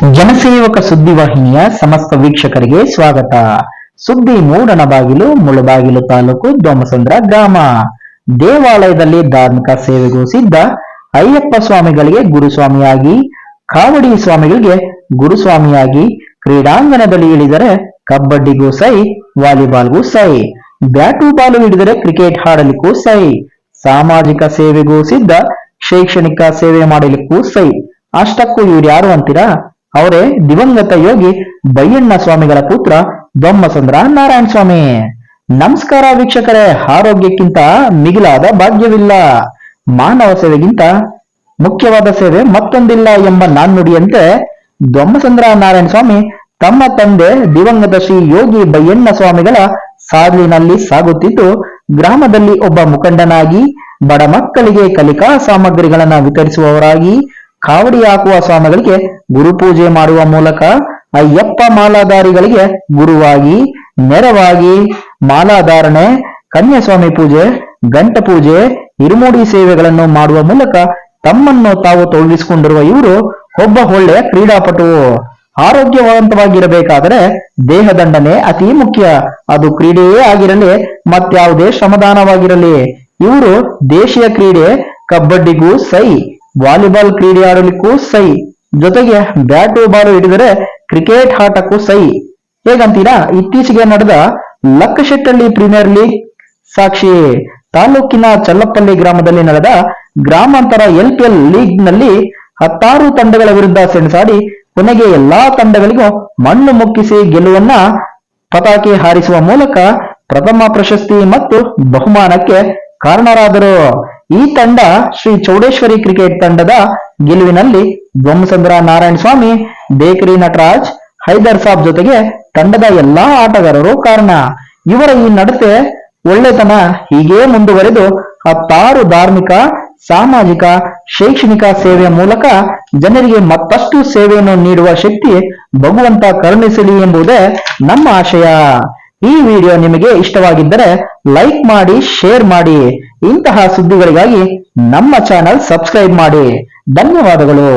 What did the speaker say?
ಜನಸೇವಕ ಸುದ್ದಿವಾಹಿನಿಯ ಸಮಸ್ತ ವೀಕ್ಷಕರಿಗೆ ಸ್ವಾಗತ. ಸುದ್ದಿ ಮೂಡಣ ಬಾಗಿಲು, ಮುಳಬಾಗಿಲು ತಾಲೂಕು, ದೊಮ್ಮಸಂದ್ರ ಗ್ರಾಮ. ದೇವಾಲಯದಲ್ಲಿ ಧಾರ್ಮಿಕ ಸೇವೆಗೋಸಿದ್ದ ಅಯ್ಯಪ್ಪ ಸ್ವಾಮಿಗಳಿಗೆ ಗುರುಸ್ವಾಮಿಯಾಗಿ, ಕಾವಡಿ ಸ್ವಾಮಿಗಳಿಗೆ ಗುರುಸ್ವಾಮಿಯಾಗಿ, ಕ್ರೀಡಾಂಗಣದಲ್ಲಿ ಇಳಿದರೆ ಕಬಡ್ಡಿಗೂ ಸೈ, ವಾಲಿಬಾಲ್ಗೂ ಸೈ, ಬ್ಯಾಟು ಬಾಲು ಹಿಡಿದರೆ ಕ್ರಿಕೆಟ್ ಆಡಲಿಕ್ಕೂ ಸೈ, ಸಾಮಾಜಿಕ ಸೇವೆಗೋಸಿದ್ದ ಶೈಕ್ಷಣಿಕ ಸೇವೆ ಮಾಡಲಿಕ್ಕೂ ಸೈ. ಅಷ್ಟಕ್ಕೂ ಇವ್ರು ಯಾರು ಅಂತೀರಾ? ಅವರೇ ದಿವಂಗತ ಯೋಗಿ ಬೈಯಣ್ಣ ಸ್ವಾಮಿಗಳ ಪುತ್ರ ದೊಮ್ಮಸಂದ್ರ ನಾರಾಯಣ ಸ್ವಾಮಿ. ನಮಸ್ಕಾರ ವೀಕ್ಷಕರೇ. ಆರೋಗ್ಯಕ್ಕಿಂತ ಮಿಗಿಲಾದ ಭಾಗ್ಯವಿಲ್ಲ, ಮಾನವ ಸೇವೆಗಿಂತ ಮುಖ್ಯವಾದ ಸೇವೆ ಮತ್ತೊಂದಿಲ್ಲ ಎಂಬ ನಾಣ್ಣುಡಿಯಂತೆ ದೊಮ್ಮಸಂದ್ರ ನಾರಾಯಣ ಸ್ವಾಮಿ ತಮ್ಮ ತಂದೆ ದಿವಂಗತ ಶ್ರೀ ಯೋಗಿ ಬೈಯಣ್ಣ ಸ್ವಾಮಿಗಳ ಸಾಲಿನಲ್ಲಿ ಸಾಗುತ್ತಿದ್ದು, ಗ್ರಾಮದಲ್ಲಿ ಒಬ್ಬ ಮುಖಂಡನಾಗಿ, ಬಡ ಮಕ್ಕಳಿಗೆ ಕಲಿಕಾ ಸಾಮಗ್ರಿಗಳನ್ನ ವಿತರಿಸುವವರಾಗಿ, ಕಾವಡಿ ಹಾಕುವ ಸ್ವಾಮಿಗಳಿಗೆ ಗುರುಪೂಜೆ ಮಾಡುವ ಮೂಲಕ, ಅಯ್ಯಪ್ಪ ಮಾಲಾಧಾರಿಗಳಿಗೆ ಗುರುವಾಗಿ, ನೆರವಾಗಿ, ಮಾಲಾಧಾರಣೆ, ಕನ್ಯಾಸ್ವಾಮಿ ಪೂಜೆ, ಗಂಟ ಪೂಜೆ, ಇರುಮುಡಿ ಸೇವೆಗಳನ್ನು ಮಾಡುವ ಮೂಲಕ ತಮ್ಮನ್ನು ತಾವು ತೊಡಗಿಸಿಕೊಂಡಿರುವ ಇವರು ಒಬ್ಬ ಒಳ್ಳೆಯ ಕ್ರೀಡಾಪಟು. ಆರೋಗ್ಯವಂತವಾಗಿರಬೇಕಾದರೆ ದೇಹದಂಡನೆ ಅತಿ ಮುಖ್ಯ. ಅದು ಕ್ರೀಡೆಯೇ ಆಗಿರಲಿ, ಮತ್ಯಾವುದೇ ಶ್ರಮದಾನವಾಗಿರಲಿ. ಇವರು ದೇಶೀಯ ಕ್ರೀಡೆ ಕಬಡ್ಡಿಗೂ ಸೈ, ವಾಲಿಬಾಲ್ ಕ್ರೀಡೆ ಆಡಲಿಕ್ಕೂ ಸೈ, ಜೊತೆಗೆ ಬ್ಯಾಟು ಬಾಲು ಹಿಡಿದರೆ ಕ್ರಿಕೆಟ್ ಆಟಕ್ಕೂ ಸೈ. ಹೇಗಂತೀರಾ? ಇತ್ತೀಚೆಗೆ ನಡೆದ ಲಕ್ಕಶೆಟ್ಟಳ್ಳಿ ಪ್ರೀಮಿಯರ್ ಲೀಗ್ ಸಾಕ್ಷಿ. ತಾಲೂಕಿನ ಚಲ್ಲಪಲ್ಲಿ ಗ್ರಾಮದಲ್ಲಿ ನಡೆದ ಗ್ರಾಮಾಂತರ LPL ಲೀಗ್ ನಲ್ಲಿ 16 ತಂಡಗಳ ವಿರುದ್ಧ ಸೆಣಸಾಡಿ ಕೊನೆಗೆ ಎಲ್ಲಾ ತಂಡಗಳಿಗೂ ಮಣ್ಣು ಮುಕ್ಕಿಸಿ ಗೆಲುವನ್ನ ಪತಾಕೆ ಹಾರಿಸುವ ಮೂಲಕ ಪ್ರಥಮ ಪ್ರಶಸ್ತಿ ಮತ್ತು ಬಹುಮಾನಕ್ಕೆ ಕಾರಣರಾದರು. ಈ ತಂಡ ಶ್ರೀ ಚೌಡೇಶ್ವರಿ ಕ್ರಿಕೆಟ್ ತಂಡದ ಗೆಲುವಿನಲ್ಲಿ ದೊಮ್ಮಸಂದ್ರ ನಾರಾಯಣ ಸ್ವಾಮಿ, ಬೇಕರಿ ನಟರಾಜ್, ಹೈದರ್ ಸಾಬ್ ಜೊತೆಗೆ ತಂಡದ ಎಲ್ಲಾ ಆಟಗಾರರು ಕಾರಣ. ಇವರ ಈ ನಡತೆ, ಒಳ್ಳೆತನ ಹೀಗೆ ಮುಂದುವರೆದು 16 ಧಾರ್ಮಿಕ, ಸಾಮಾಜಿಕ, ಶೈಕ್ಷಣಿಕ ಸೇವೆಯ ಮೂಲಕ ಜನರಿಗೆ ಮತ್ತಷ್ಟು ಸೇವೆಯನ್ನು ನೀಡುವ ಶಕ್ತಿ ಭಗವಂತ ಕರುಣಿಸಲಿ ಎಂಬುದೇ ನಮ್ಮ ಆಶಯ. ಈ ವಿಡಿಯೋ ನಿಮಗೆ ಇಷ್ಟವಾಗಿದ್ದರೆ ಲೈಕ್ ಮಾಡಿ, ಶೇರ್ ಮಾಡಿ. ಇಂತಹ ಸುದ್ದಿಗಳಿಗಾಗಿ ನಮ್ಮ ಚಾನೆಲ್ ಸಬ್ಸ್ಕ್ರೈಬ್ ಮಾಡಿ. ಧನ್ಯವಾದಗಳು.